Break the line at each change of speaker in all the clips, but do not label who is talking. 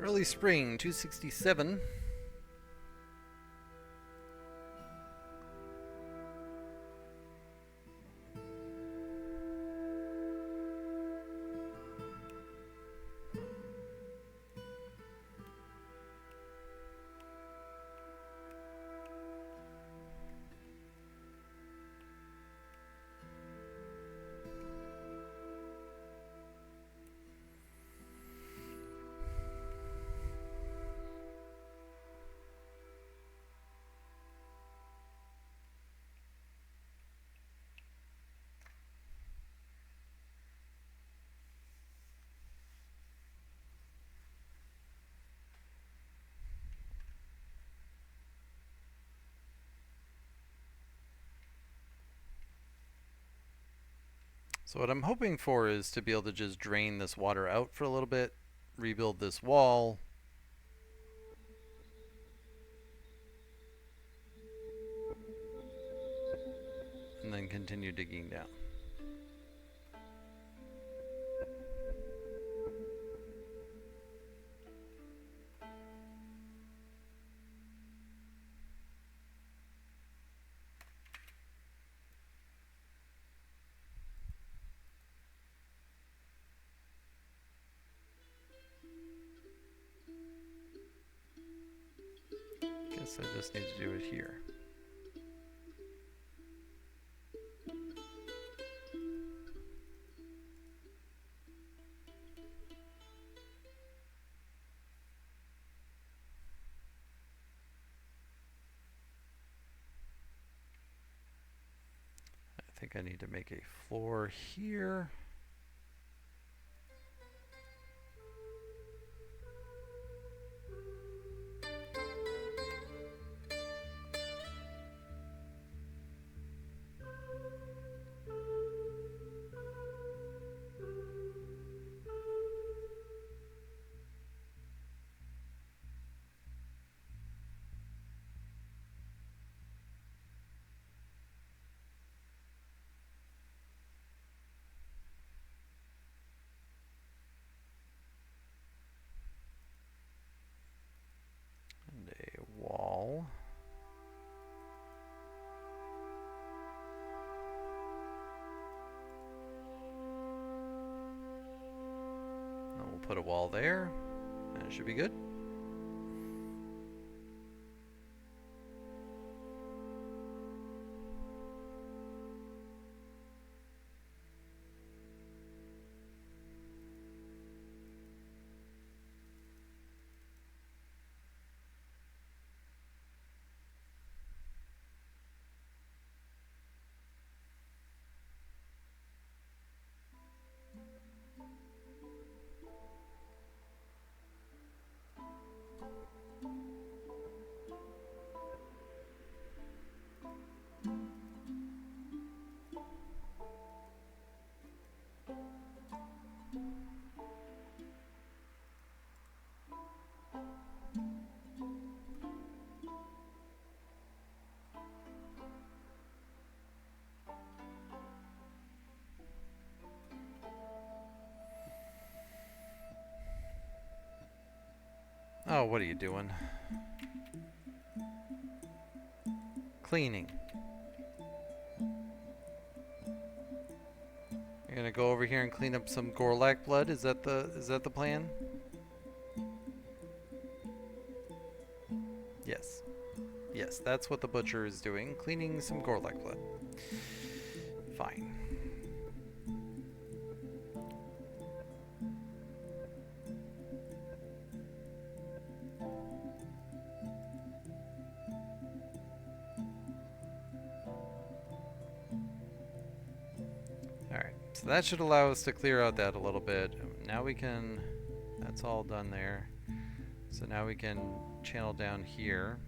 Early spring, 267. So what I'm hoping for is to be able to just drain this water out for a little bit, rebuild this wall, and then continue digging down. Guess I just need to do it here. I think I need to make a floor here. And a wall. And we'll put a wall there, and it should be good. Oh, what are you doing? Cleaning. You're gonna go over here and clean up some Gorlak blood? Is that the plan? Yes. Yes, that's what the butcher is doing, cleaning some Gorlak blood. Fine. Alright, so that should allow us to clear out that a little bit. Now we can, that's all done there. So now we can channel down here.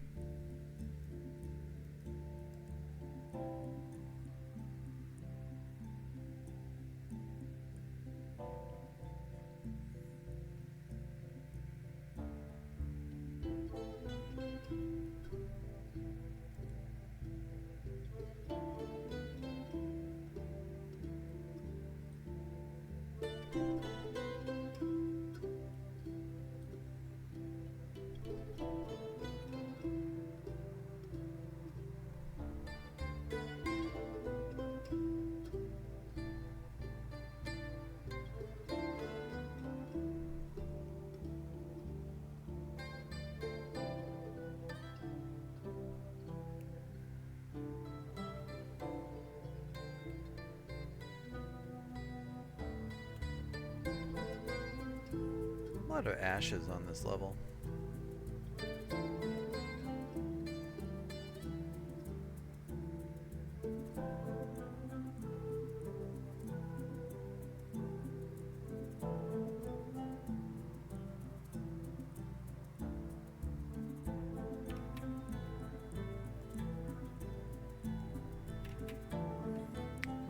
lot of ashes on this level.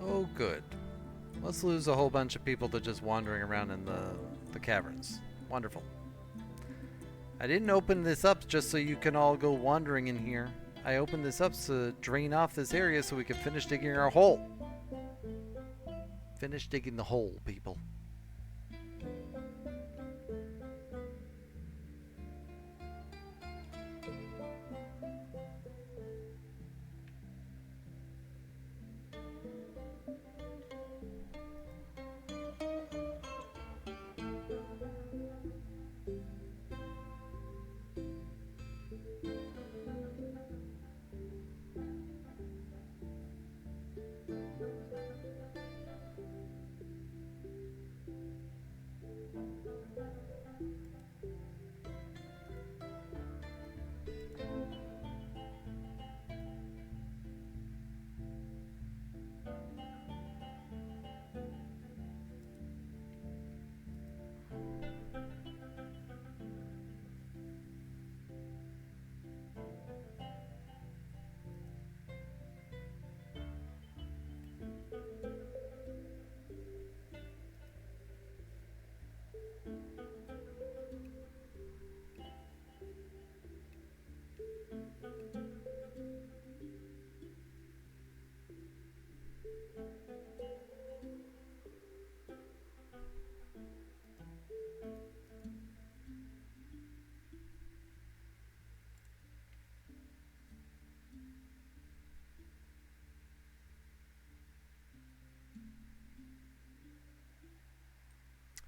Oh, good. Let's lose a whole bunch of people to just wandering around in the caverns. Wonderful. I didn't open this up just so you can all go wandering in here. I opened this up to drain off this area so we can finish digging our hole. Finish digging the hole, people.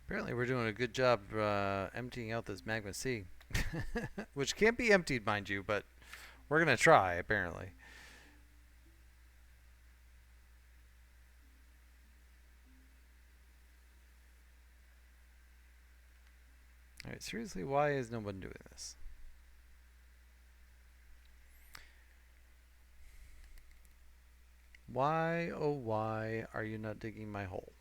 Apparently we're doing a good job emptying out this magma sea. Which can't be emptied, mind you, but we're going to try, apparently. Alright, seriously, why is no one doing this? Why, oh why, are you not digging my hole?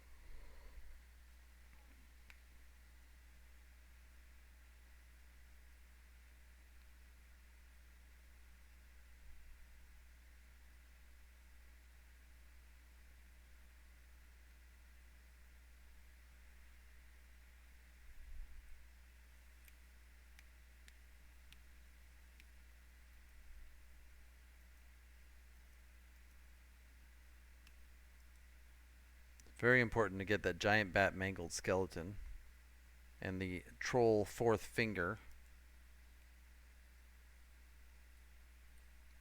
Very important to get that giant bat mangled skeleton and the troll fourth finger.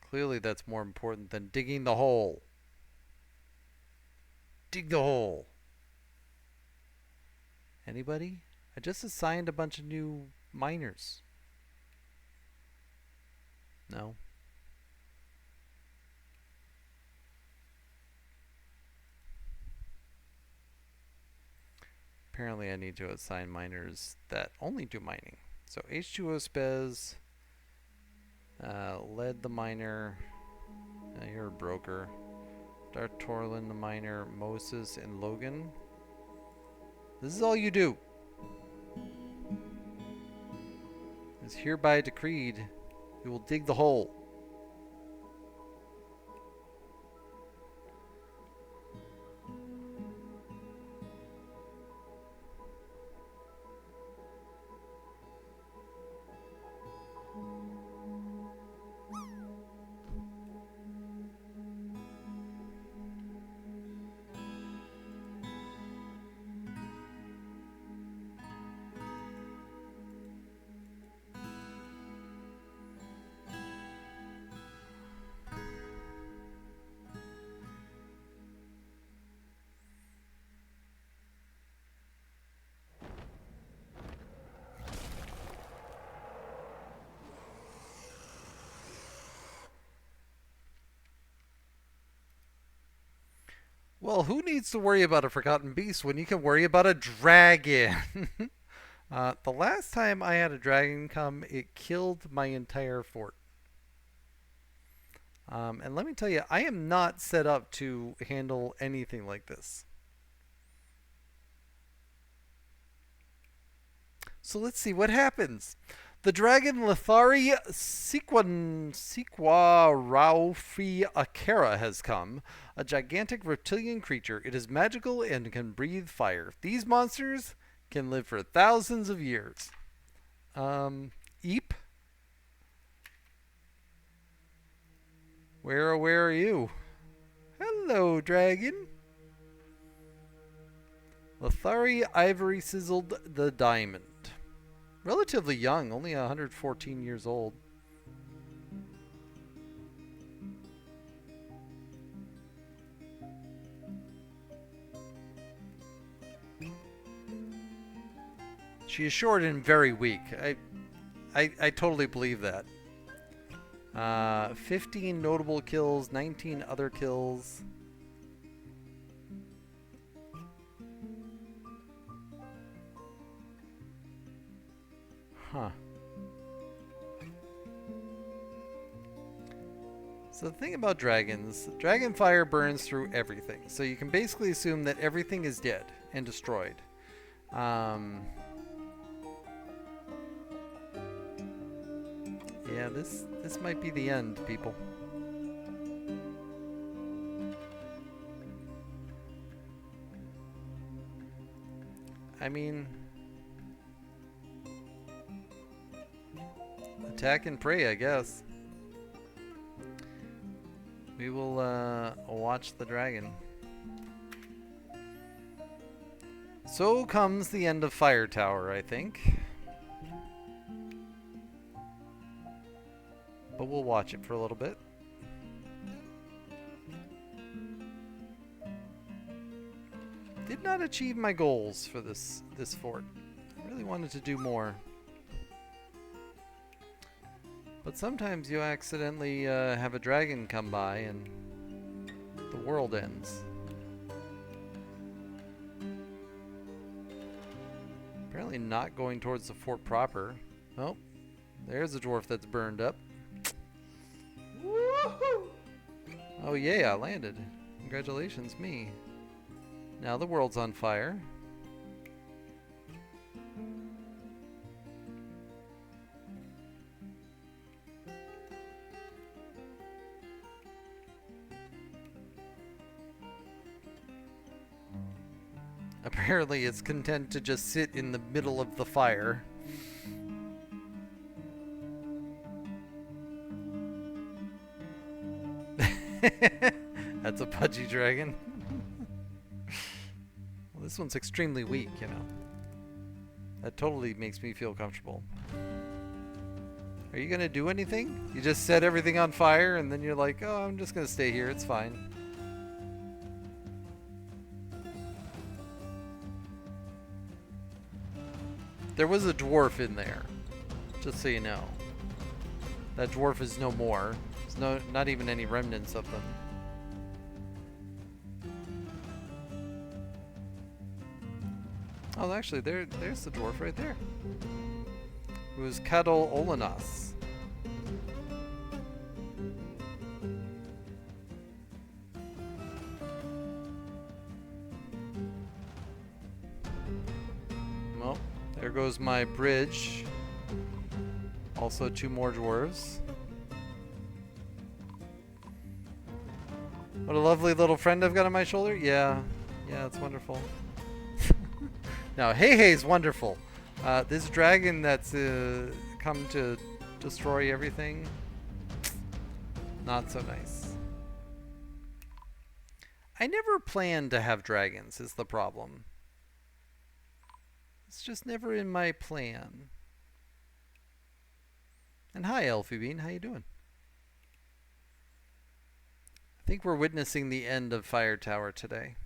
Clearly that's more important than digging the hole. Dig the hole. Anybody? I just assigned a bunch of new miners. No? Apparently I need to assign miners that only do mining. So H2O Spez, Led the miner, you're a broker, Darth Torlin the miner, Moses and Logan. This is all you do. It's hereby decreed you will dig the hole. Well, who needs to worry about a forgotten beast when you can worry about a dragon? The last time I had a dragon come, it killed my entire fort. And let me tell you, I am not set up to handle anything like this. So let's see what happens. The dragon Lithari Sequaraufi Akera has come, a gigantic reptilian creature. It is magical and can breathe fire. These monsters can live for thousands of years. Eep? Where are you? Hello, dragon. Lithari Ivory Sizzled the Diamond. Relatively young, only 114 years old. She is short and very weak. I totally believe that. 15 notable kills, 19 other kills. Huh. So the thing about dragons, dragon fire burns through everything. So you can basically assume that everything is dead and destroyed. Yeah, this might be the end, people. I mean, attack and pray, I guess. We will watch the dragon. So comes the end of Firetower, I think. But we'll watch it for a little bit. Did not achieve my goals for this fort. I really wanted to do more. But sometimes you accidentally have a dragon come by and the world ends. Apparently not going towards the fort proper. Oh, there's a dwarf that's burned up. Woohoo! Oh yeah, I landed. Congratulations, me. Now the world's on fire. Apparently it's content to just sit in the middle of the fire. That's a pudgy dragon. Well, this one's extremely weak, you know. That totally makes me feel comfortable. Are you gonna do anything? You just set everything on fire and then you're like, oh, I'm just gonna stay here, it's fine. There was a dwarf in there, just so you know. That dwarf is no more. There's not even any remnants of them. Oh, actually, there's the dwarf right there. It was Kadol Olanas. Well, there goes my bridge. Also 2 more dwarves. What a lovely little friend I've got on my shoulder. Yeah, it's wonderful. Now, Hei's wonderful. This dragon that's come to destroy everything, not so nice. I never planned to have dragons, is the problem. It's just never in my plan. And hi, Elfie Bean, how you doing? I think we're witnessing the end of Firetower today.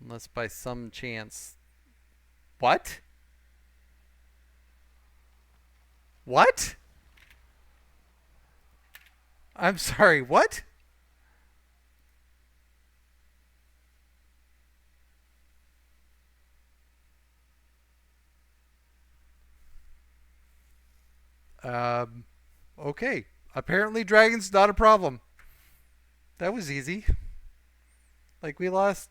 Unless by some chance... What? What? I'm sorry, what? Um, okay. Apparently dragons not a problem. That was easy. Like we lost...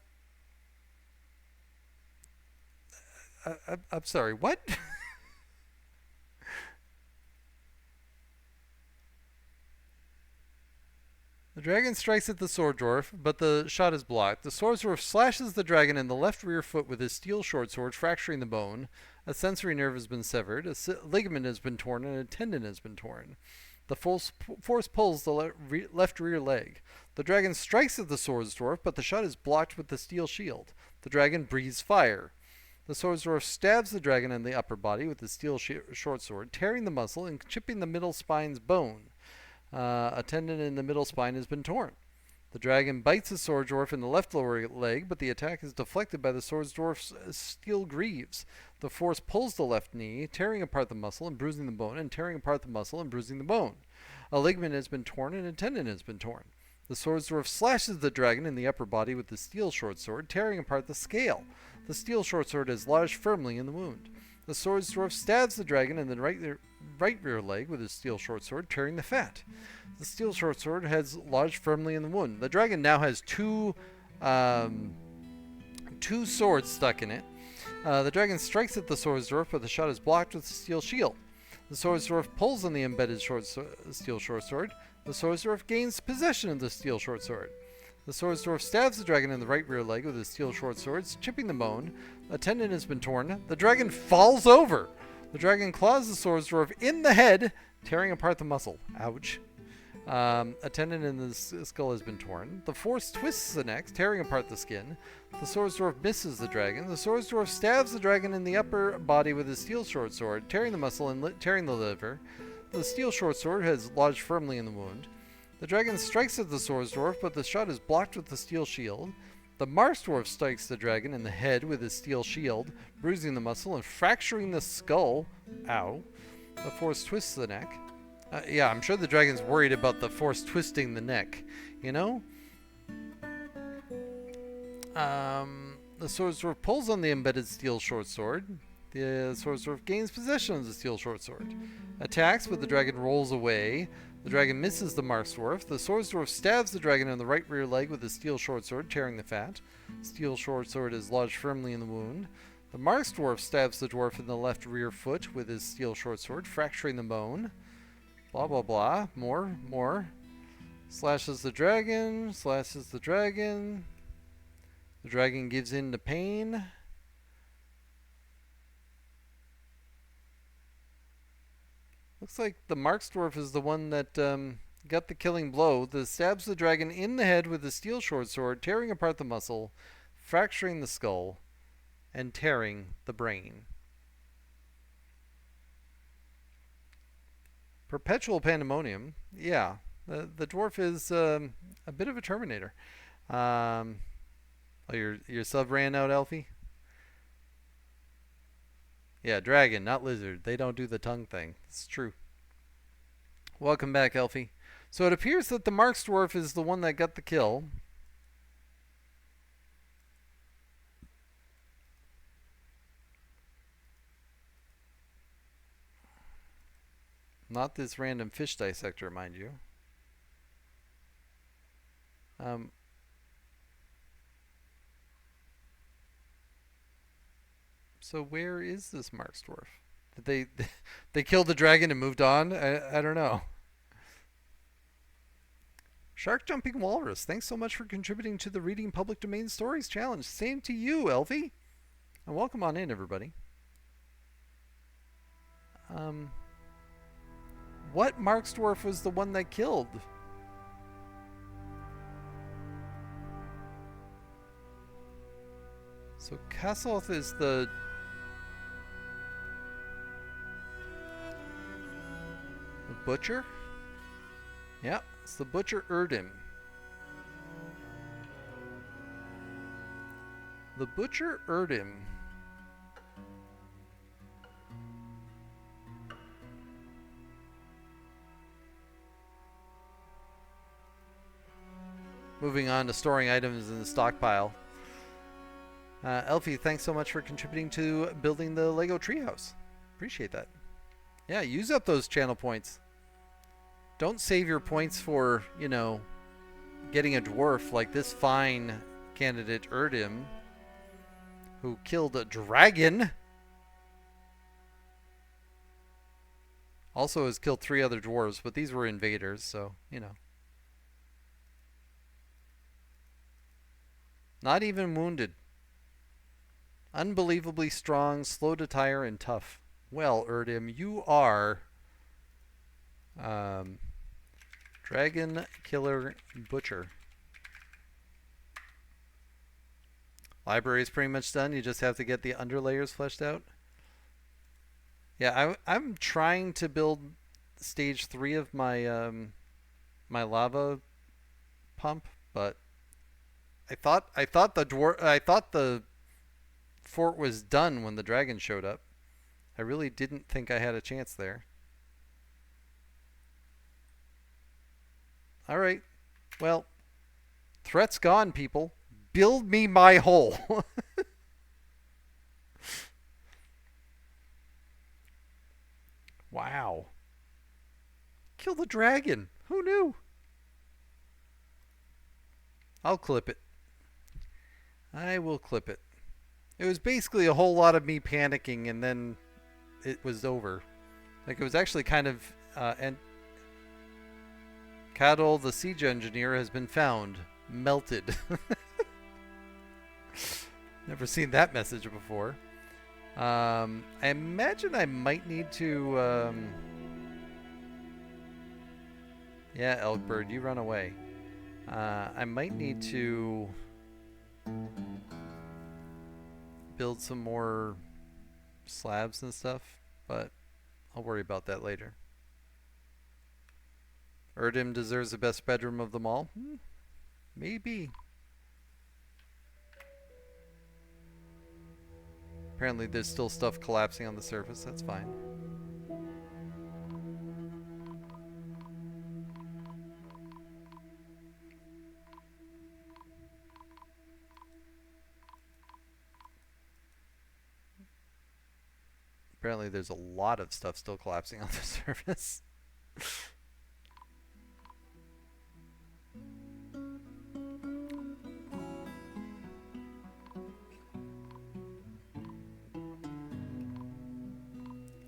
I'm sorry, what? The dragon strikes at the sword dwarf, but the shot is blocked. The sword dwarf slashes the dragon in the left rear foot with his steel short sword, fracturing the bone. A sensory nerve has been severed, a ligament has been torn, and a tendon has been torn. The force pulls the left rear leg. The dragon strikes at the sword dwarf, but the shot is blocked with the steel shield. The dragon breathes fire. The sword dwarf stabs the dragon in the upper body with his steel short sword, tearing the muscle and chipping the middle spine's bone. A tendon in the middle spine has been torn. The dragon bites the sword dwarf in the left lower leg, but the attack is deflected by the sword dwarf's steel greaves. The force pulls the left knee, tearing apart the muscle and bruising the bone, and tearing apart the muscle and bruising the bone. A ligament has been torn and a tendon has been torn. The sword dwarf slashes the dragon in the upper body with the steel short sword, tearing apart the scale. The steel short sword is lodged firmly in the wound. The sword dwarf stabs the dragon in the right rear leg with his steel short sword, tearing the fat. The steel short sword has lodged firmly in the wound. The dragon now has two swords stuck in it. The dragon strikes at the sword dwarf, but the shot is blocked with the steel shield. The sword dwarf pulls on the embedded steel short sword. The sword dwarf gains possession of the steel short sword. The sword dwarf stabs the dragon in the right rear leg with his steel short swords, chipping the bone. A tendon has been torn. The dragon falls over. The dragon claws the sword dwarf in the head, tearing apart the muscle. Ouch. A tendon in the skull has been torn. The force twists the neck, tearing apart the skin. The sword dwarf misses the dragon. The sword dwarf stabs the dragon in the upper body with his steel short sword, tearing the muscle and tearing the liver. The steel short sword has lodged firmly in the wound. The dragon strikes at the sword dwarf, but the shot is blocked with the steel shield. The Mars dwarf strikes the dragon in the head with his steel shield, bruising the muscle and fracturing the skull. Ow. The force twists the neck. Yeah, I'm sure the dragon's worried about the force twisting the neck, you know? The sword dwarf pulls on the embedded steel short sword. The sword dwarf gains possession of the steel short sword. Attacks, but the dragon rolls away. The dragon misses the Mars dwarf. The sword dwarf stabs the dragon in the right rear leg with his steel short sword, tearing the fat. Steel short sword is lodged firmly in the wound. The Mars dwarf stabs the dwarf in the left rear foot with his steel short sword, fracturing the bone. Blah, blah, blah. More. Slashes the dragon. Slashes the dragon. The dragon gives in to pain. Looks like the Marks dwarf is the one that got the killing blow. The stabs the dragon in the head with the steel short sword, tearing apart the muscle, fracturing the skull, and tearing the brain. Perpetual pandemonium. Yeah, the dwarf is a bit of a Terminator. Oh, your sub ran out, Elfie? Yeah, dragon, not lizard. They don't do the tongue thing. It's true. Welcome back, Elfie. So it appears that the Marks dwarf is the one that got the kill. Not this random fish dissector, mind you. So where is this Marks dwarf? Did they killed the dragon and moved on? I don't know. Shark Jumping Walrus, thanks so much for contributing to the Reading Public Domain Stories Challenge. Same to you, Elfie. And welcome on in, everybody. What Marks dwarf was the one that killed? So Kassoth is the butcher? Yeah, it's the butcher Erdim. The butcher Erdim. Moving on to storing items in the stockpile. Elfie, thanks so much for contributing to building the Lego treehouse. Appreciate that. Yeah, use up those channel points. Don't save your points for, you know, getting a dwarf like this fine candidate Erdim, who killed a dragon. Also has killed 3 other dwarves, but these were invaders, so, you know. Not even wounded. Unbelievably strong, slow to tire, and tough. Well, Erdim, you are Dragon Killer Butcher. Library is pretty much done. You just have to get the underlayers fleshed out. Yeah, I'm trying to build stage 3 of my my lava pump, but I thought the fort was done when the dragon showed up. I really didn't think I had a chance there. All right. Well, threat's gone, people. Build me my hole. Wow. Kill the dragon. Who knew? I'll clip it. I will clip it. It was basically a whole lot of me panicking, and then it was over. Like, it was actually kind of... and Cadol, the siege engineer, has been found. Melted. Never seen that message before. I imagine I might need to... yeah, Elkbird, you run away. I might need to build some more slabs and stuff, but I'll worry about that later. Erdim deserves the best bedroom of them all? Maybe. Apparently there's still stuff collapsing on the surface. That's fine. Apparently there's a lot of stuff still collapsing on the surface.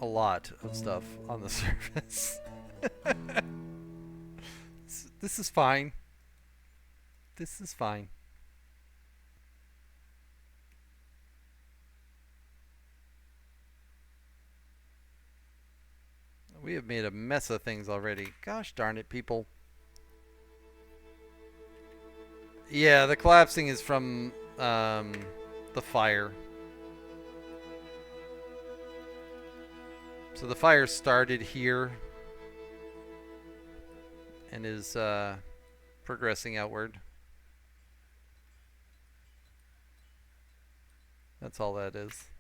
A lot of stuff on the surface. This is fine. This is fine. We have made a mess of things already. Gosh darn it, people. Yeah, the collapsing is from the fire. So the fire started here and is progressing outward. That's all that is.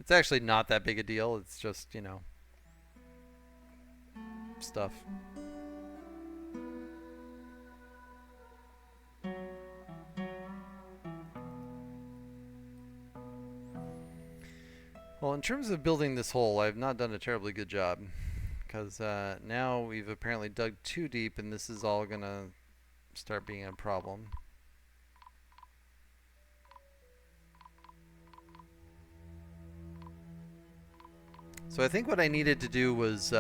It's actually not that big a deal. It's just, you know, stuff. Well, in terms of building this hole, I've not done a terribly good job, because now we've apparently dug too deep, and this is all gonna start being a problem. So I think what I needed to do was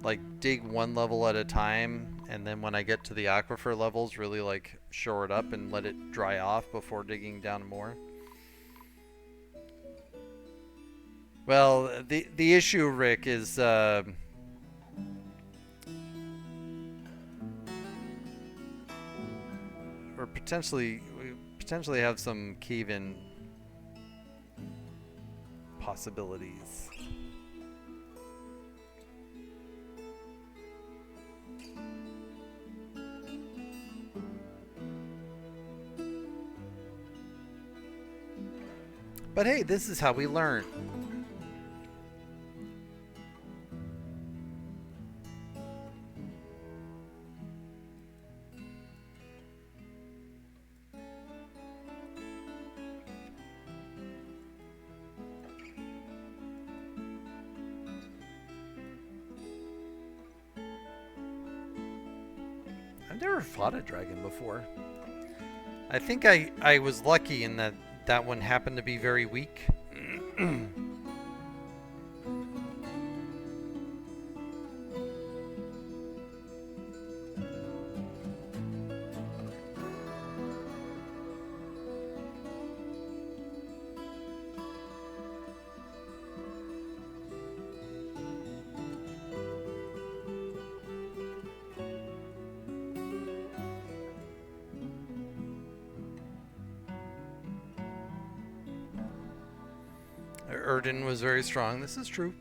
like dig one level at a time, and then when I get to the aquifer levels, really like shore it up and let it dry off before digging down more. Well, the issue, Rick, is we potentially have some cave-in possibilities. But hey, this is how we learn. I've never fought a dragon before. I think I was lucky in that that one happened to be very weak. Erden was very strong. This is true.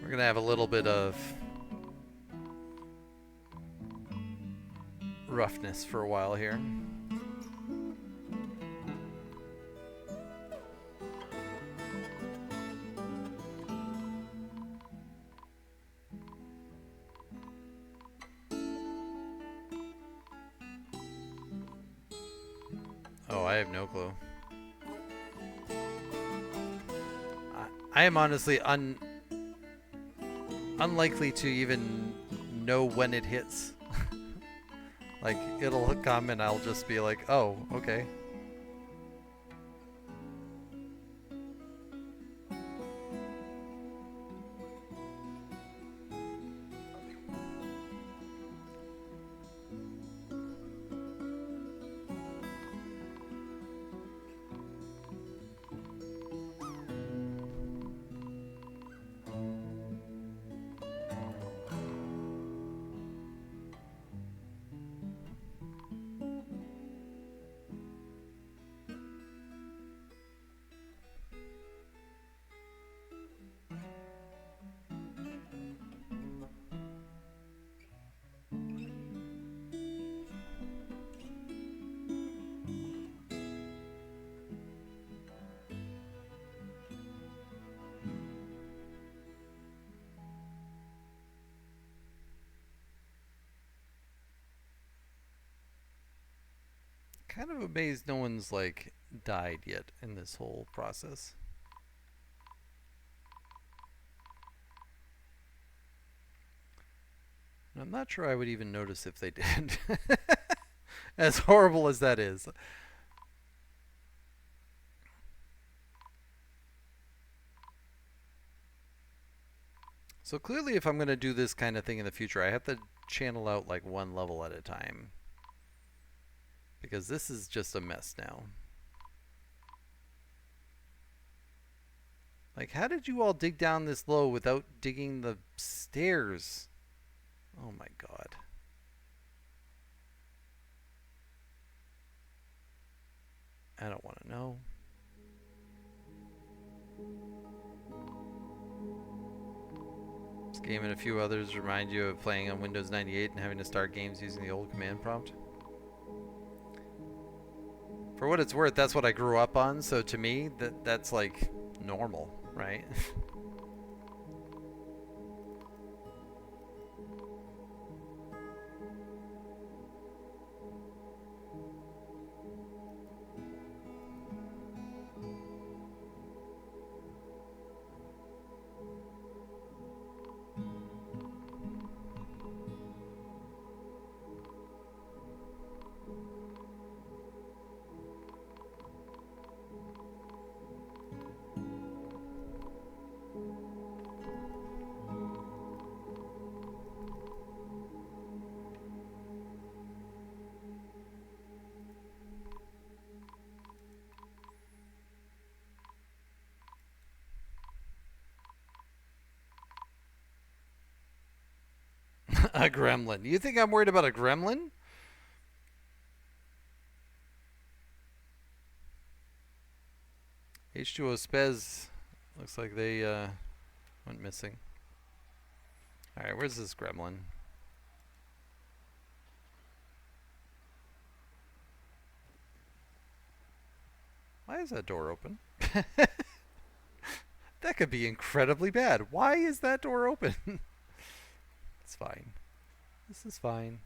We're gonna have a little bit of roughness for a while here. Oh, I have no clue. I am honestly unlikely to even know when it hits. Like, it'll come and I'll just be like, oh, okay. Kind of amazed no one's like died yet in this whole process. And I'm not sure I would even notice if they did. As horrible as that is. So clearly if I'm going to do this kind of thing in the future, I have to channel out like one level at a time. Because this is just a mess now. Like, how did you all dig down this low without digging the stairs? Oh my god. I don't want to know. This game and a few others remind you of playing on Windows 98 and having to start games using the old command prompt. For what it's worth, that's what I grew up on, so to me, that's like normal, right? A gremlin. You think I'm worried about a gremlin? H2O Spez looks like they went missing. Alright, where's this gremlin? Why is that door open? That could be incredibly bad. Why is that door open? It's fine. This is fine.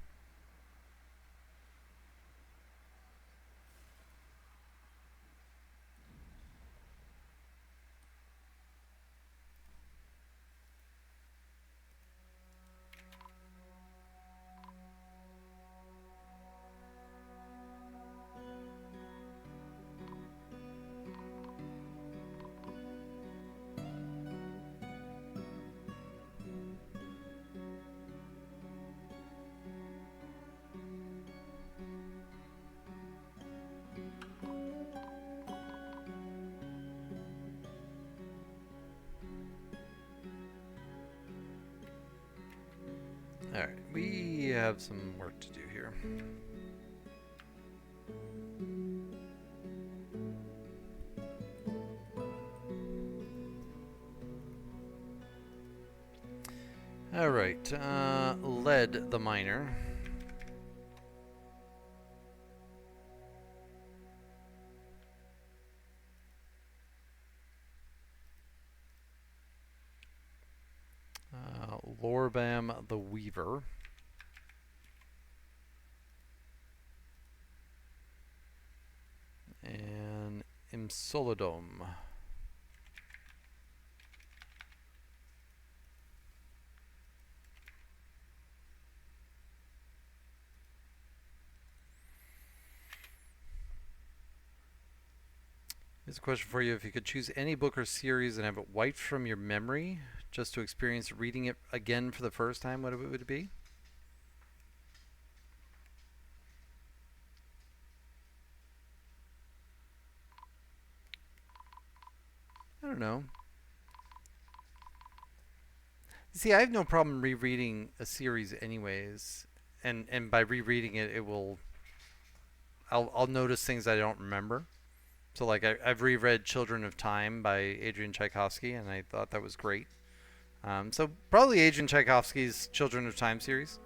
Alright, we have some work to do here. Alright, Lead the miner. Lorbam the Weaver. And Imsolidome. Here's a question for you. If you could choose any book or series and have it wiped from your memory just to experience reading it again for the first time, what would it be? I don't know. See, I have no problem rereading a series anyways. And by rereading it, I'll notice things I don't remember. So like I've reread Children of Time by Adrian Tchaikovsky, and I thought that was great. So probably Adrian Tchaikovsky's Children of Time series.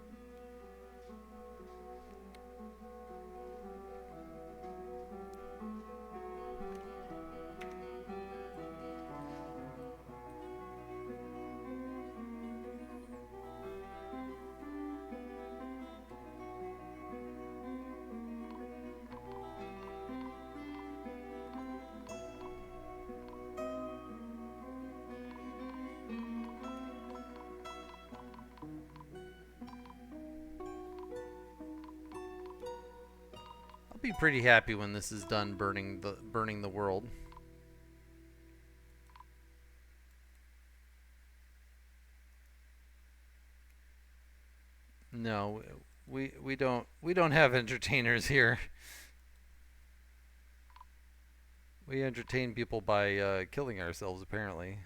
Be pretty happy when this is done burning the world. No, we don't have entertainers here. We entertain people by killing ourselves, apparently.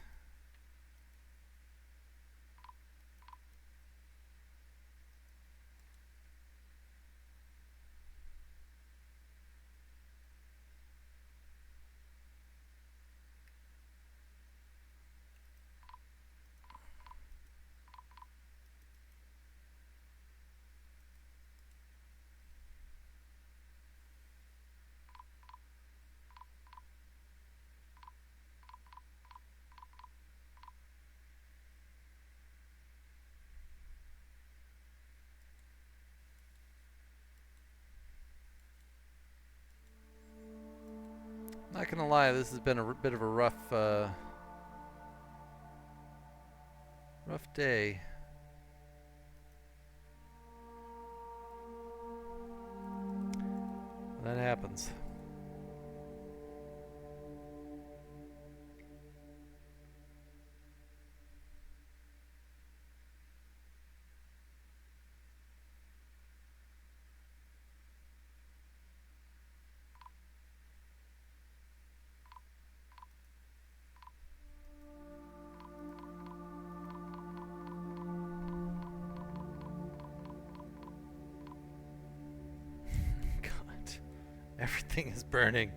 Not gonna lie, this has been a bit of a rough day. That happens. Everything is burning.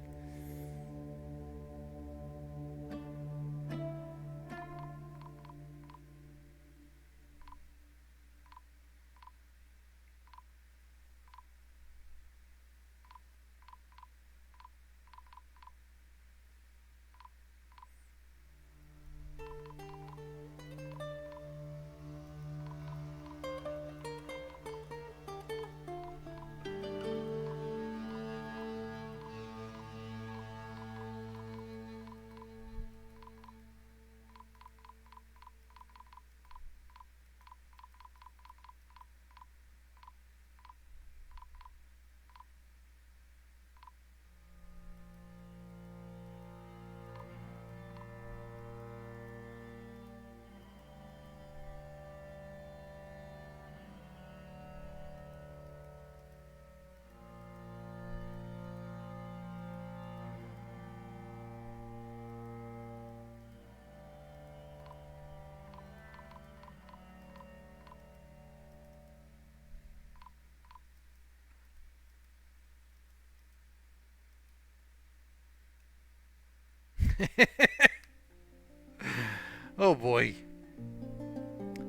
Oh boy.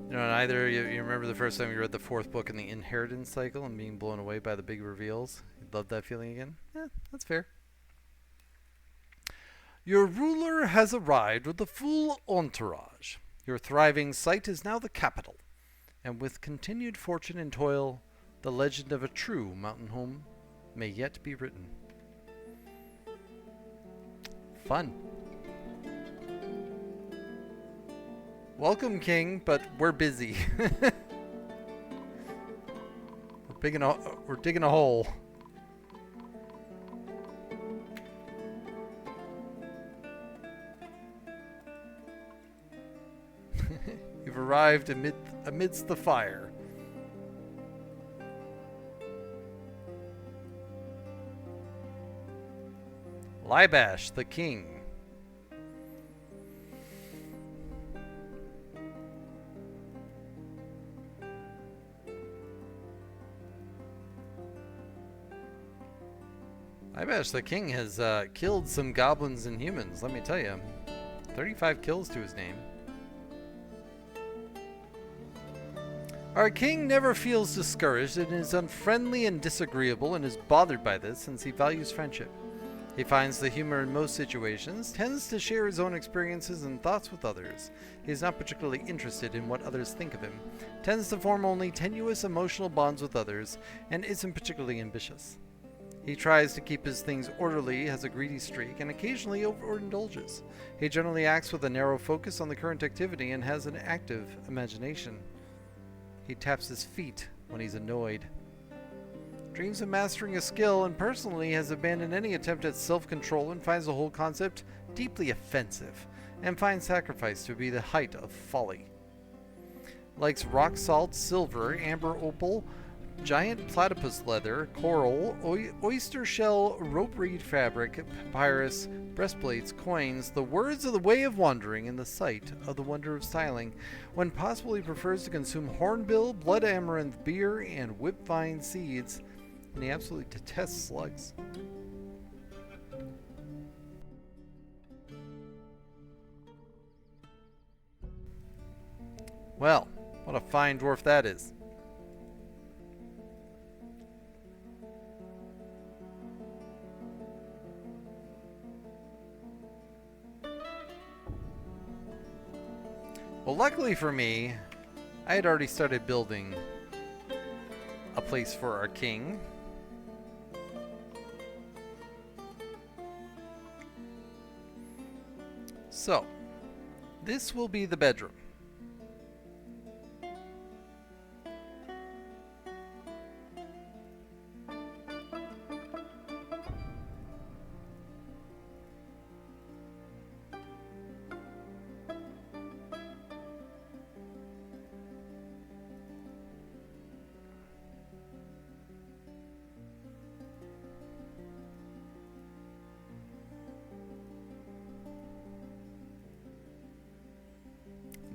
You know, either you remember the first time you read the fourth book in the inheritance cycle and being blown away by the big reveals? You'd love that feeling again? Yeah, that's fair. Your ruler has arrived with a full entourage. Your thriving site is now the capital, and with continued fortune and toil, the legend of a true mountain home may yet be written. Fun. Welcome, King, but we're busy. We're digging a hole. You've arrived amidst the fire. Libash, the king. Libash, the king, has killed some goblins and humans, let me tell you. 35 kills to his name. Our king never feels discouraged and is unfriendly and disagreeable and is bothered by this since he values friendship. He finds the humor in most situations, tends to share his own experiences and thoughts with others. He is not particularly interested in what others think of him, tends to form only tenuous emotional bonds with others, and isn't particularly ambitious. He tries to keep his things orderly, has a greedy streak, and occasionally overindulges. He generally acts with a narrow focus on the current activity and has an active imagination. He taps his feet when he's annoyed. Dreams of mastering a skill and personally has abandoned any attempt at self-control and finds the whole concept deeply offensive and finds sacrifice to be the height of folly. Likes rock salt, silver, amber opal, giant platypus leather, coral, oyster shell, rope reed fabric, papyrus, breastplates, coins, the words of the way of wandering, and the sight of the wonder of styling. When possible, he prefers to consume hornbill, blood amaranth beer, and whipvine seeds, and he absolutely detests slugs. Well, what a fine dwarf that is. Well, luckily for me, I had already started building a place for our king. So, this will be the bedroom.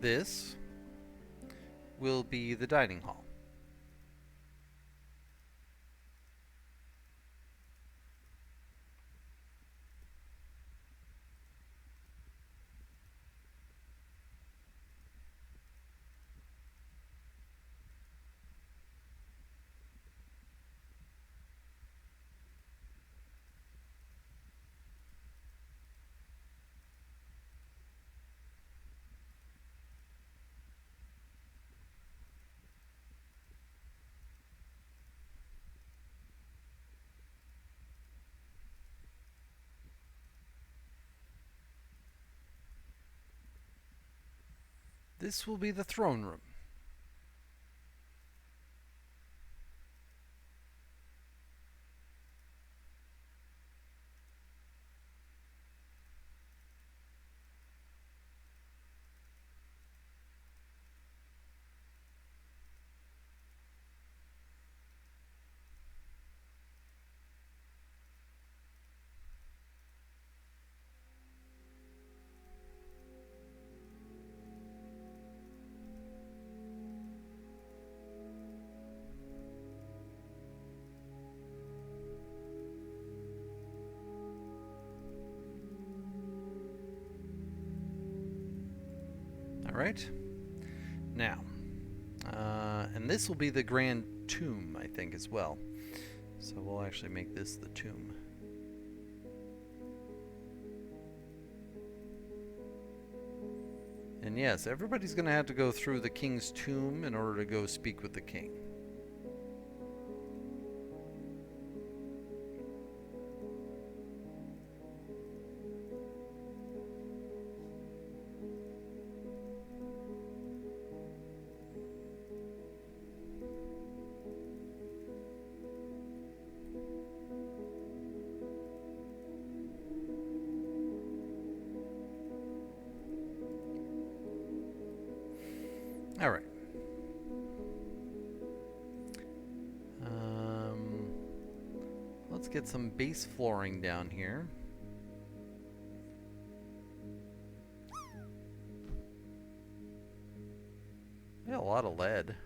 This will be the dining hall. This will be the throne room. Alright. Now, and this will be the grand tomb, I think, as well. So we'll actually make this the tomb. And yes, everybody's going to have to go through the king's tomb in order to go speak with the king. All right. Let's get some base flooring down here. Yeah, a lot of lead.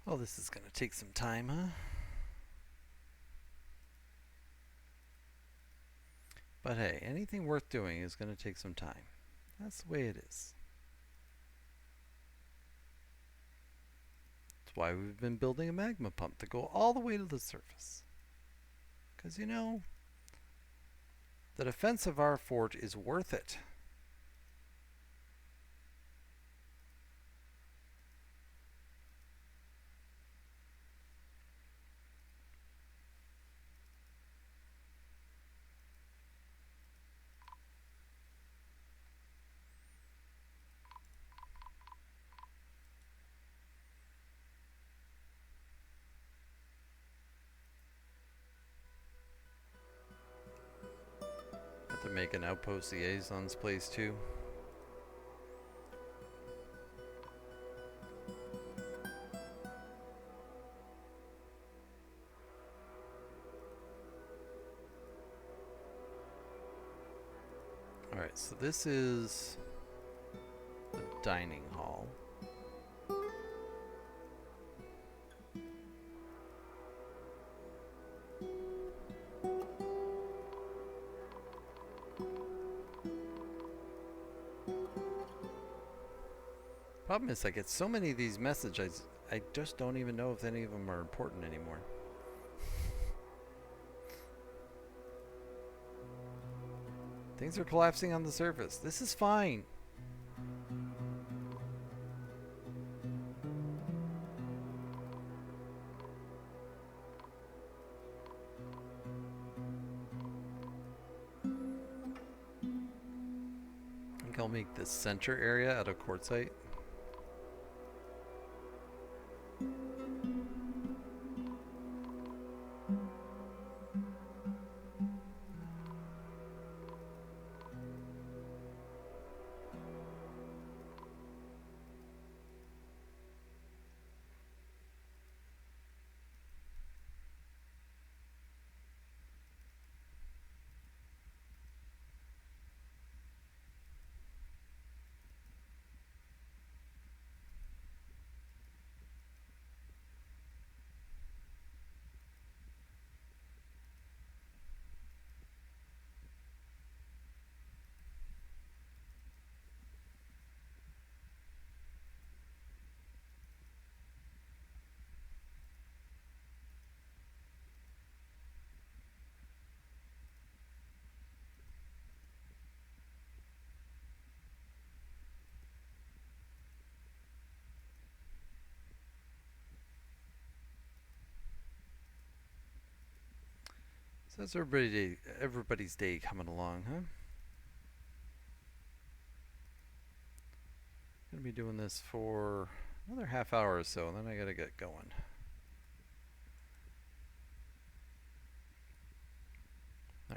Oh, this is going to take some time, huh? But hey, anything worth doing is going to take some time. That's the way it is. That's why we've been building a magma pump to go all the way to the surface. Because, you know, the defense of our fort is worth it. Have to make an outpost liaison's place too. Alright, so this is the dining hall. Problem is, I get so many of these messages, I just don't even know if any of them are important anymore. Things are collapsing on the surface. This is fine. I think I'll make this center area out of quartzite. So that's everybody's day coming along, huh? Gonna be doing this for another half hour or so, and then I gotta get going.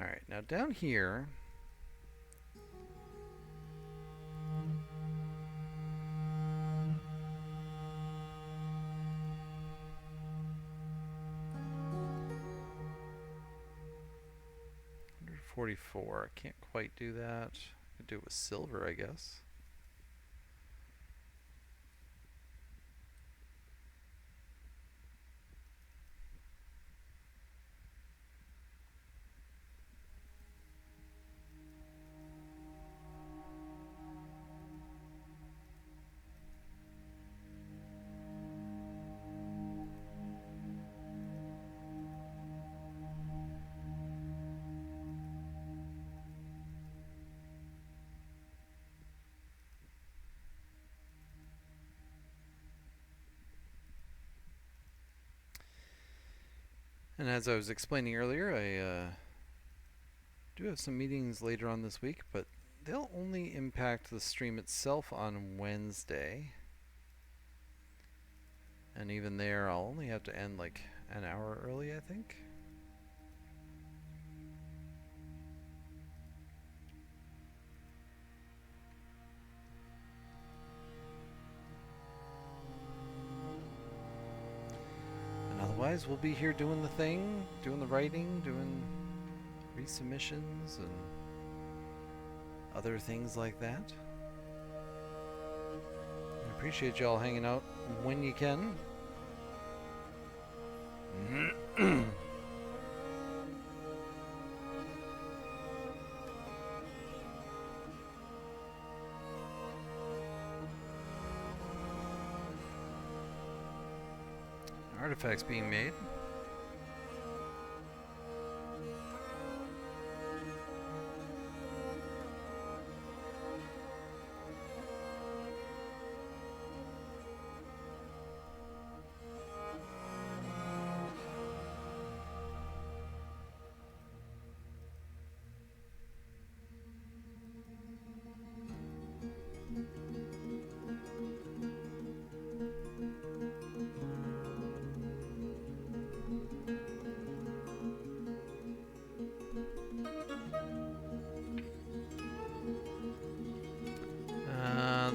Alright, now down here, $144. I can't quite do that. I could do it with silver, I guess. And as I was explaining earlier, I do have some meetings later on this week, but they'll only impact the stream itself on Wednesday. And even there, I'll only have to end like an hour early, I think. Otherwise, we'll be here doing the thing, doing the writing, doing resubmissions and other things like that. I appreciate y'all hanging out when you can. Artifacts being made.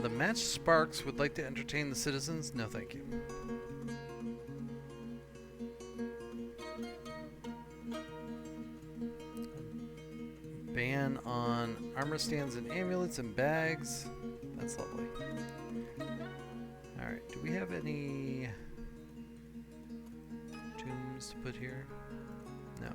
The Match Sparks would like to entertain the citizens. No, thank you. Ban on armor stands and amulets and bags. That's lovely. Alright, do we have any tombs to put here? No.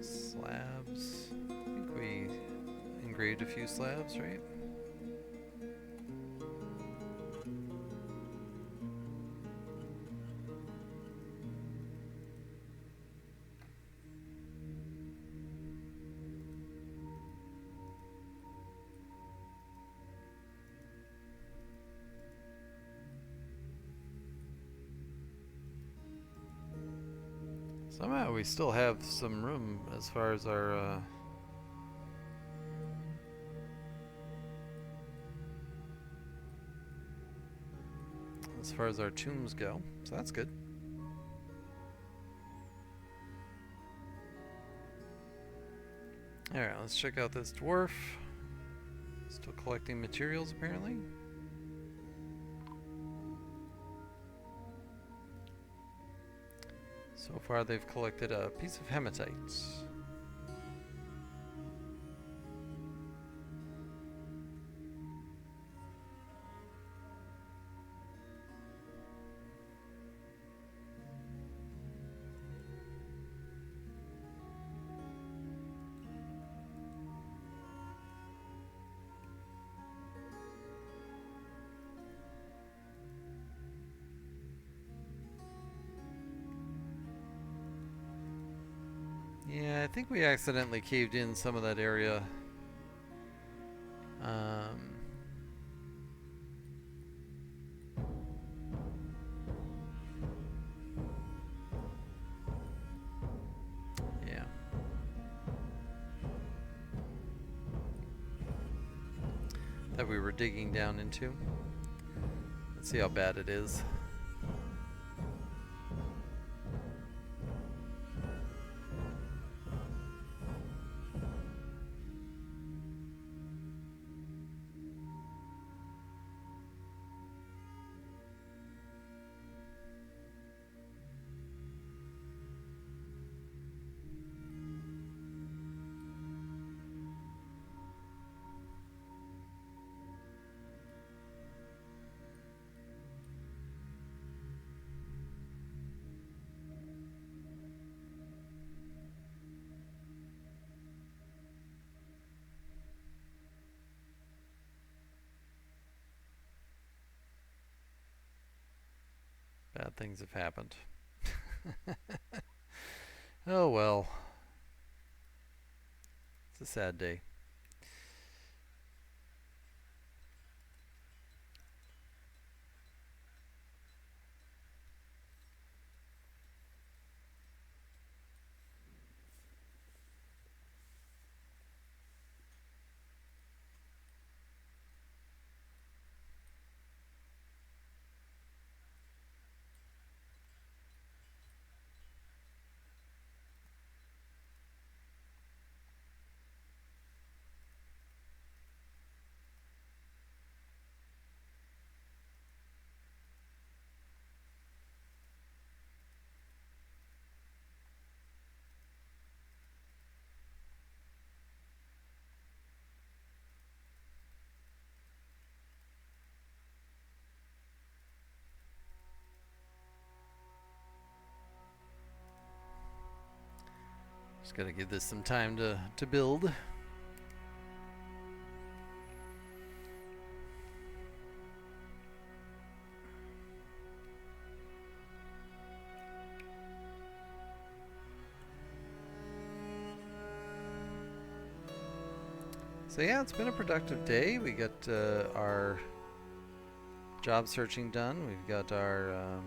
Slabs. I think we engraved a few slabs, right? Somehow we still have some room as far as our tombs go, so that's good. Alright, let's check out this dwarf. Still collecting materials apparently. So far they've collected a piece of hematite. Yeah, I think we accidentally caved in some of that area. Yeah. That we were digging down into. Let's see how bad it is. Bad things have happened. Oh well. It's a sad day. Just gotta give this some time to build. So yeah, it's been a productive day. We got our job searching done. We've got our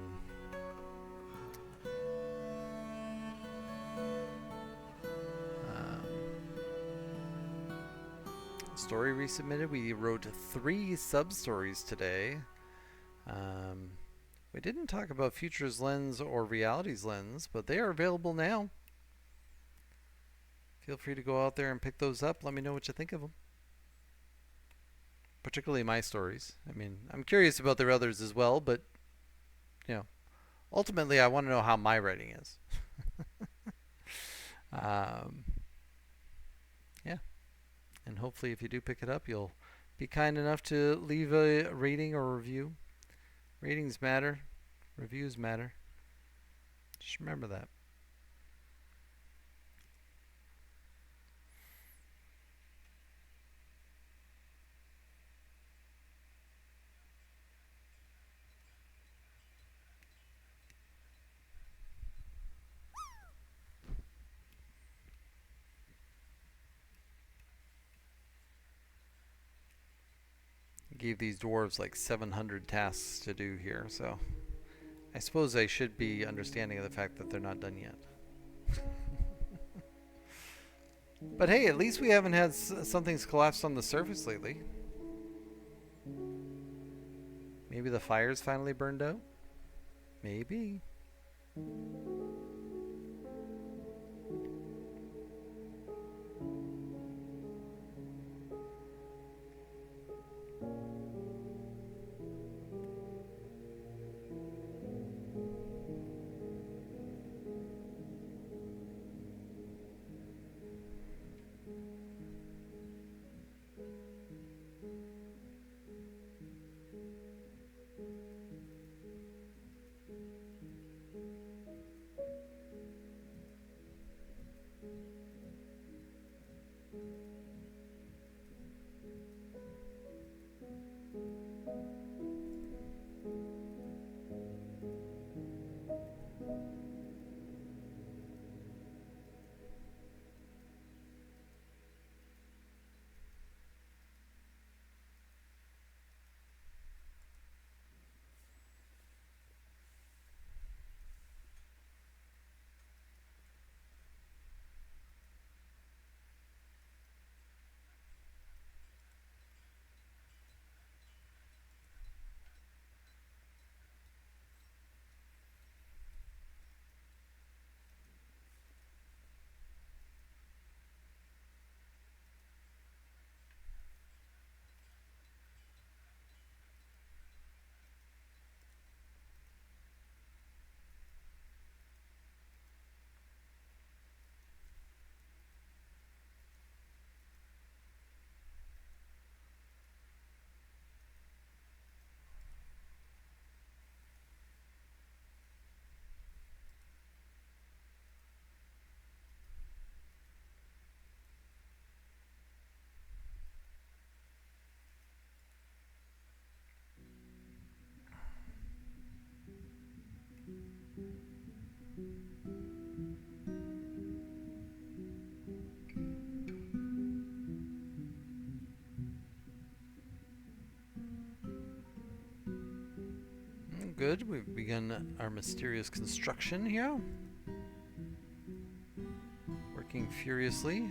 Story resubmitted. We wrote 3 sub-stories today. We didn't talk about Future's Lens or Reality's Lens, but they are available now. Feel free to go out there and pick those up. Let me know what you think of them. Particularly my stories. I mean, I'm curious about their others as well, but, you know, ultimately I want to know how my writing is. Yeah. And hopefully if you do pick it up, you'll be kind enough to leave a rating or review. Ratings matter. Reviews matter. Just remember that. Gave these dwarves like 700 tasks to do here, so I suppose I should be understanding of the fact that they're not done yet. But hey, at least we haven't had something's collapsed on the surface lately. Maybe the fire's finally burned out? Maybe. Good, we've begun our mysterious construction here. Working furiously.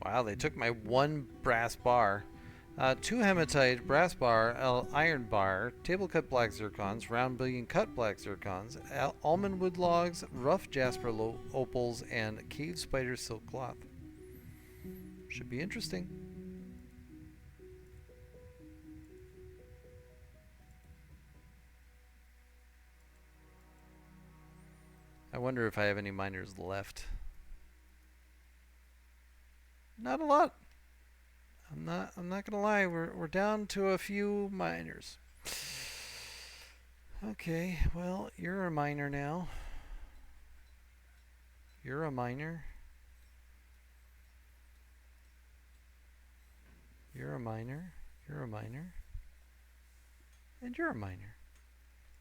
Wow, they took my 1 brass bar. 2 hematite, brass bar, iron bar, table cut black zircons, round billion cut black zircons, almond wood logs, rough jasper opals, and cave spider silk cloth. Should be interesting. I wonder if I have any miners left. Not a lot. I'm not gonna lie, we're down to a few miners. Okay, well, you're a miner now. You're a miner. You're a miner. You're a miner. And you're a miner.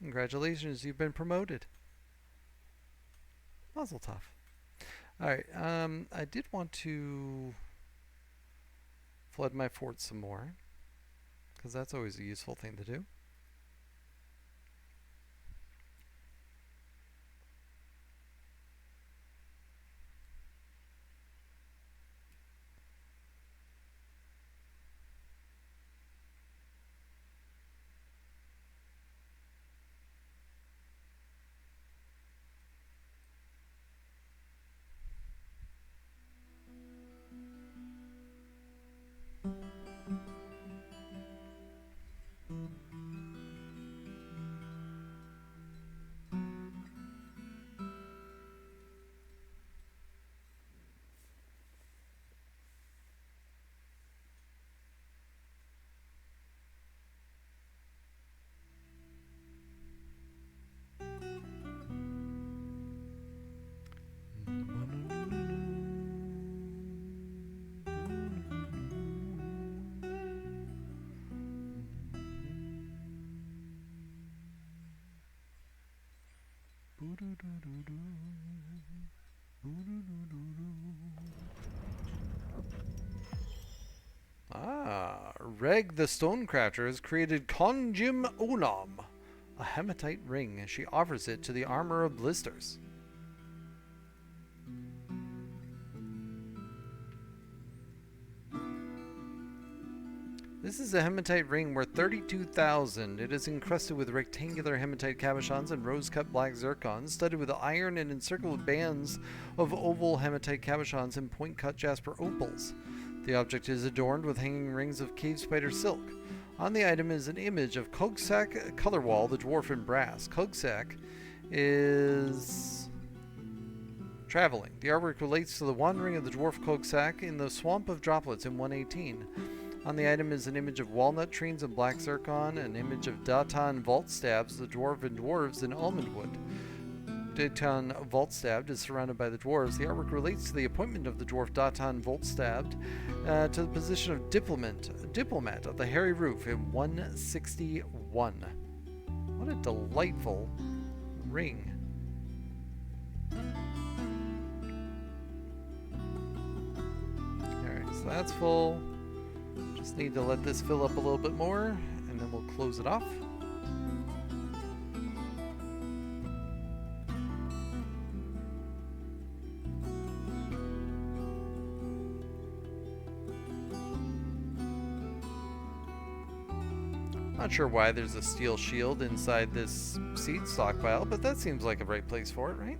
Congratulations, you've been promoted. Mazel tov. Alright, I did want to flood my fort some more, because that's always a useful thing to do. Ah, Reg the Stonecrafter has created Conjim Olam, a hematite ring. She offers it to the armor of blisters. This is a hematite ring worth 32,000. It is encrusted with rectangular hematite cabochons and rose-cut black zircons, studded with iron and encircled with bands of oval hematite cabochons and point-cut jasper opals. The object is adorned with hanging rings of cave spider silk. On the item is an image of Kogsak Colorwall, the dwarf in brass. Kogsak is traveling. The artwork relates to the wandering of the dwarf Kogsak in the swamp of droplets in 118. On the item is an image of walnut trees and black zircon, an image of Datan vault stabs, the dwarven dwarves in almondwood. Datan vault stabbed is surrounded by the dwarves. The artwork relates to the appointment of the dwarf Datan vault stabbed to the position of diplomat of the Hairy Roof in 161. What a delightful ring. Alright, so that's full. Just need to let this fill up a little bit more, and then we'll close it off. Not sure why there's a steel shield inside this seed stockpile, but that seems like a right place for it, right?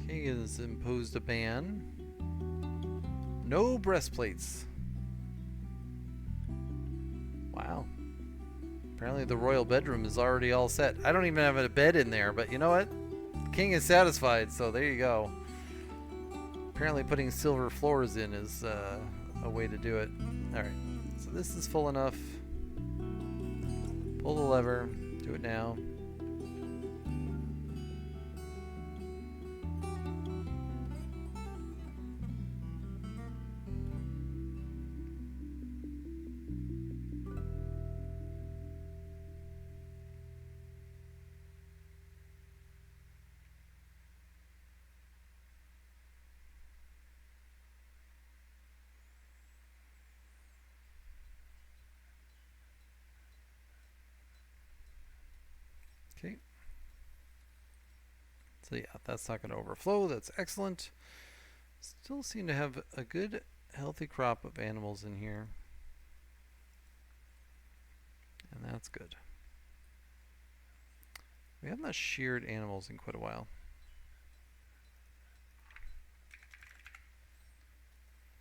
King has imposed a ban. No breastplates. Wow. Apparently the royal bedroom is already all set. I don't even have a bed in there, but you know what? The king is satisfied, so there you go. Apparently putting silver floors in is a way to do it. Alright, so this is full enough. Pull the lever. Do it now. Okay. So yeah, that's not going to overflow. That's excellent. Still seem to have a good, healthy crop of animals in here. And that's good. We have not sheared animals in quite a while.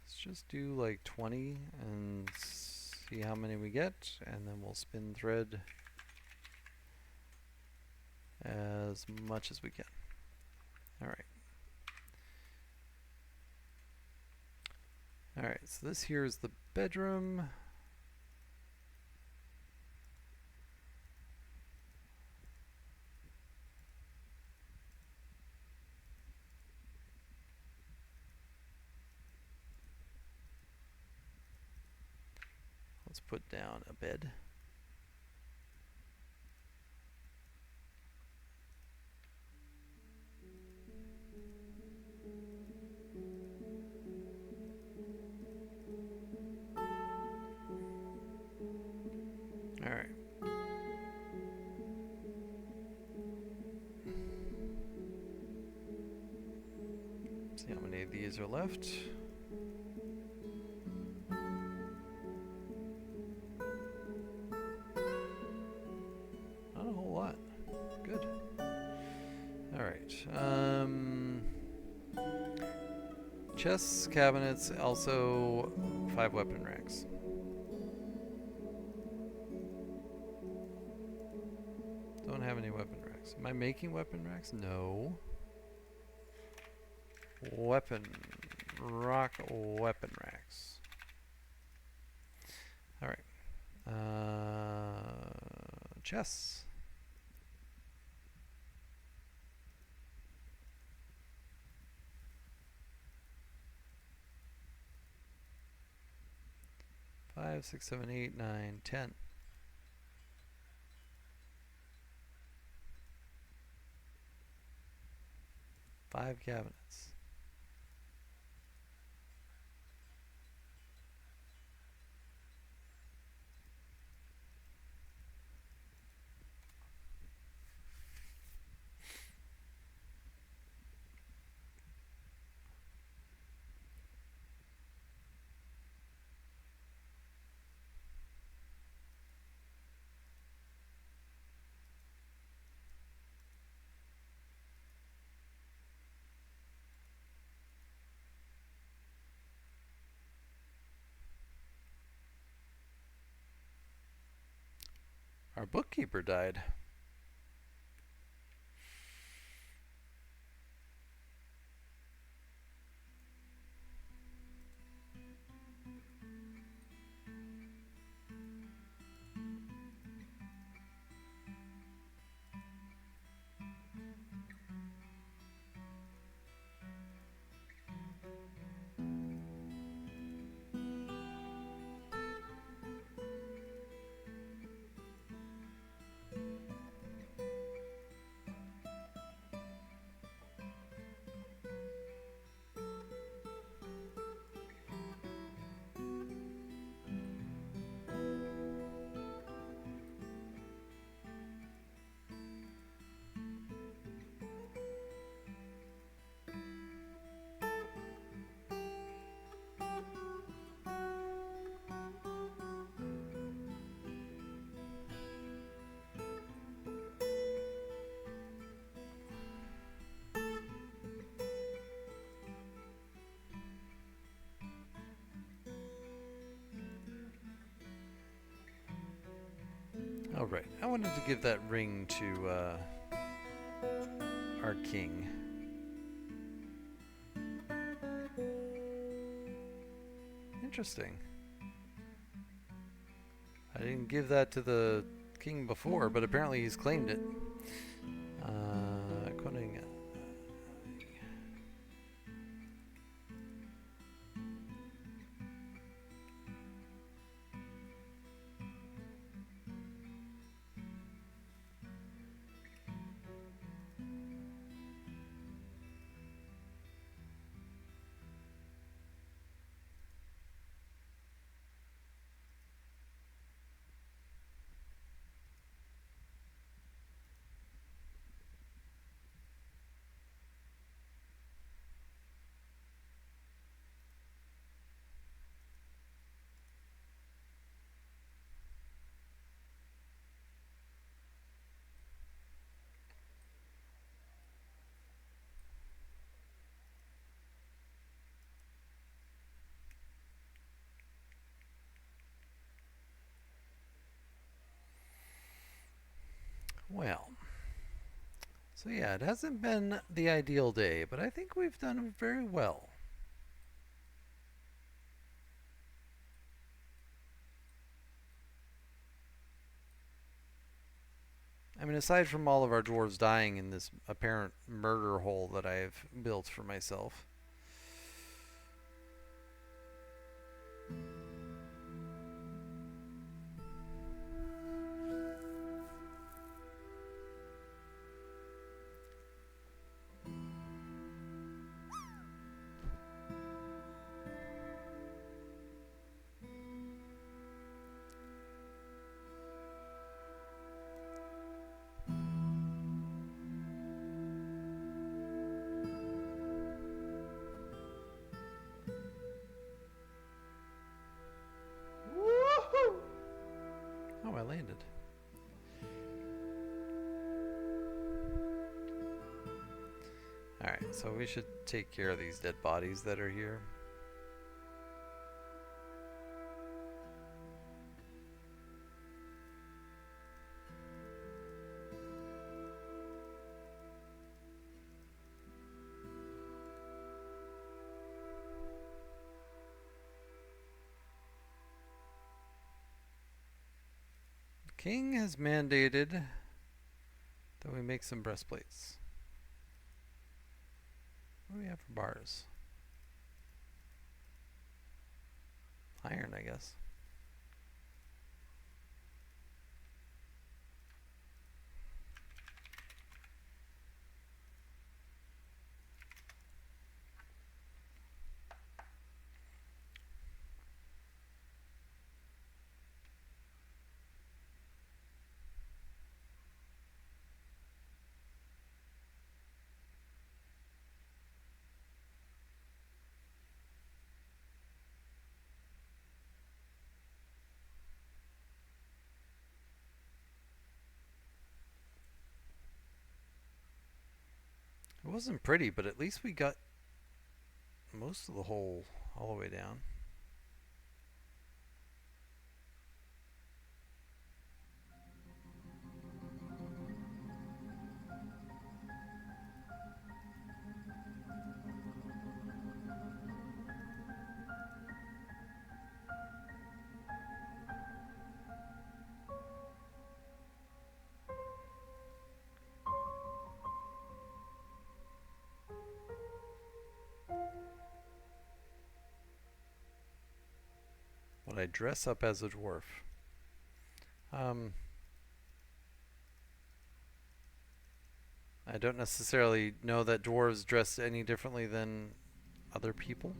Let's just do like 20 and see how many we get, and then we'll spin thread as much as we can. Alright. Alright, so this here is the bedroom. Let's put down a bed. these are left. Not a whole lot. Good. Alright. Chests, cabinets, also 5 weapon racks. Don't have any weapon racks. Am I making weapon racks? No. Rock weapon racks. Alright. Chests. Five, 6, 7, 8, 9, 10. 5 cabinets. Our bookkeeper died. Oh, right. I wanted to give that ring to our king. Interesting. I didn't give that to the king before, but apparently he's claimed it. Cunning. Well, so yeah, it hasn't been the ideal day, but I think we've done very well. I mean, aside from all of our dwarves dying in this apparent murder hole that I've built for myself. Alright, so we should take care of these dead bodies that are here. King has mandated that we make some breastplates. What do we have for bars? Iron, I guess. It wasn't pretty, but at least we got most of the hole all the way down. Would I dress up as a dwarf? I don't necessarily know that dwarves dress any differently than other people.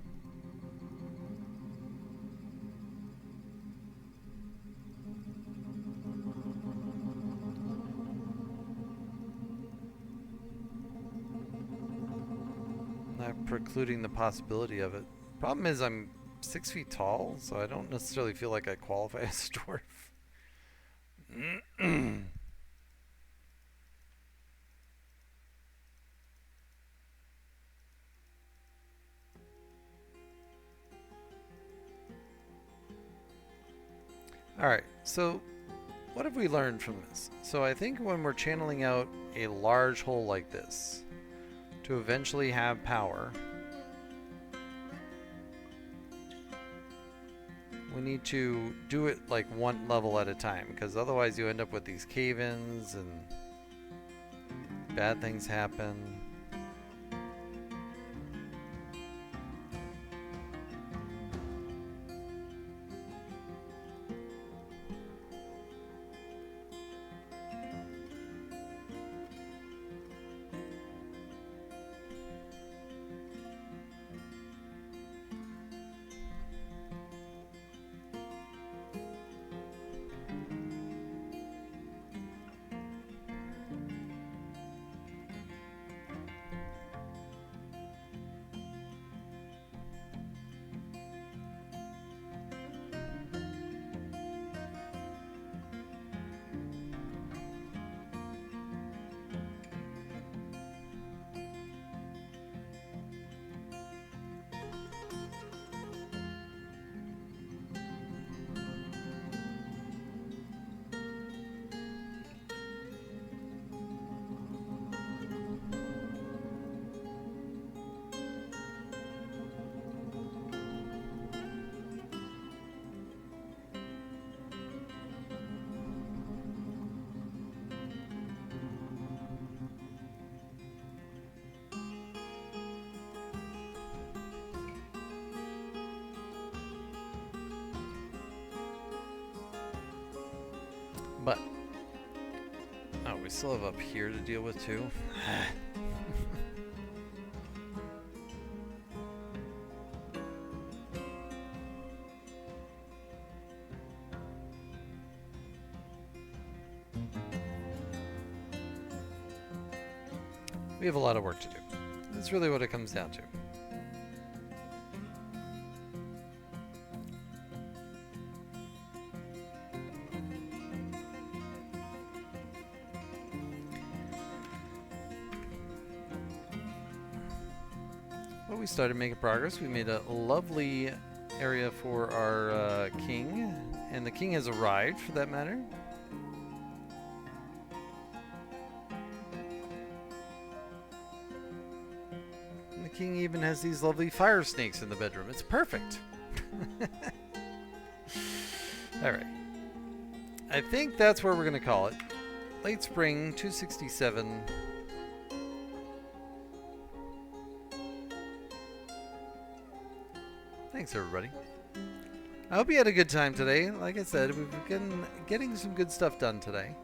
Not precluding the possibility of it. Problem is I'm 6 feet tall, so I don't necessarily feel like I qualify as a dwarf. Alright, so what have we learned from this? So I think when we're channeling out a large hole like this to eventually have power, we need to do it like one level at a time, because otherwise you end up with these cave-ins and bad things happen. But, oh, we still have up here to deal with too. We have a lot of work to do. That's really what it comes down to. we started making progress. We made a lovely area for our king, and the king has arrived, for that matter. And the king even has these lovely fire snakes in the bedroom. It's perfect. Alright. I think that's where we're going to call it. Late spring, 267. Thanks, everybody. I hope you had a good time today. Like I said, we've been getting some good stuff done today.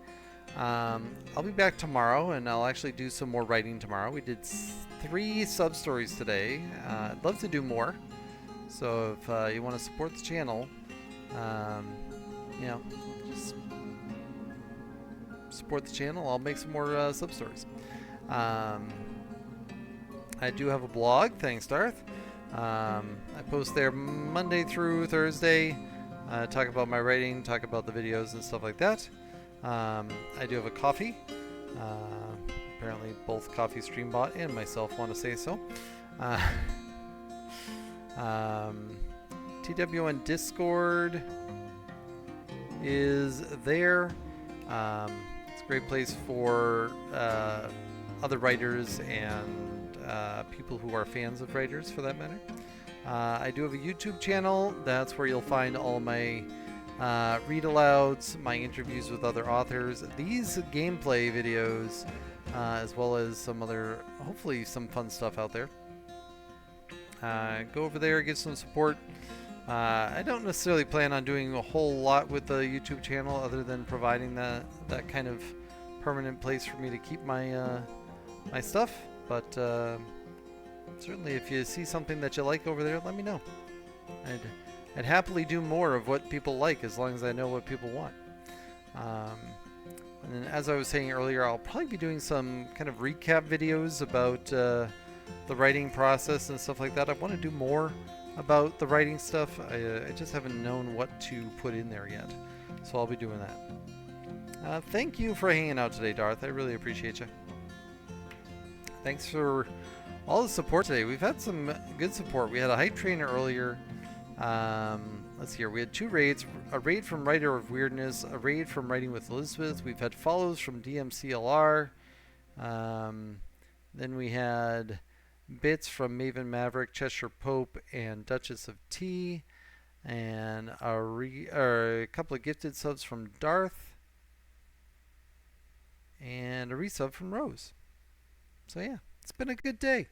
I'll be back tomorrow, and I'll actually do some more writing tomorrow. We did 3 sub-stories today. I'd love to do more. So if you want to support the channel, you know, just support the channel. I'll make some more sub-stories. I do have a blog. Thanks, Darth. I post there Monday through Thursday. Talk about my writing, talk about the videos and stuff like that. I do have a coffee. Apparently both Coffee Streambot and myself want to say so. TWN Discord is there. It's a great place for other writers and people who are fans of writers, for that matter. I do have a YouTube channel. That's where you'll find all my read-alouds, my interviews with other authors, these gameplay videos, as well as some other, hopefully some fun stuff out there. Go over there, give some support. I don't necessarily plan on doing a whole lot with the YouTube channel other than providing that kind of permanent place for me to keep my my stuff. But certainly if you see something that you like over there, let me know. I'd happily do more of what people like as long as I know what people want. And then, as I was saying earlier, I'll probably be doing some kind of recap videos about the writing process and stuff like that. I want to do more about the writing stuff. I just haven't known what to put in there yet. So I'll be doing that. Thank you for hanging out today, Darth. I really appreciate you. Thanks for all the support today. We've had some good support. We had a hype trainer earlier. Let's see here. We had 2 raids. A raid from Writer of Weirdness. A raid from Writing with Elizabeth. We've had follows from DMCLR. Then we had bits from Maven Maverick, Cheshire Pope, and Duchess of Tea. And a couple of gifted subs from Darth. And a resub from Rose. So yeah, it's been a good day.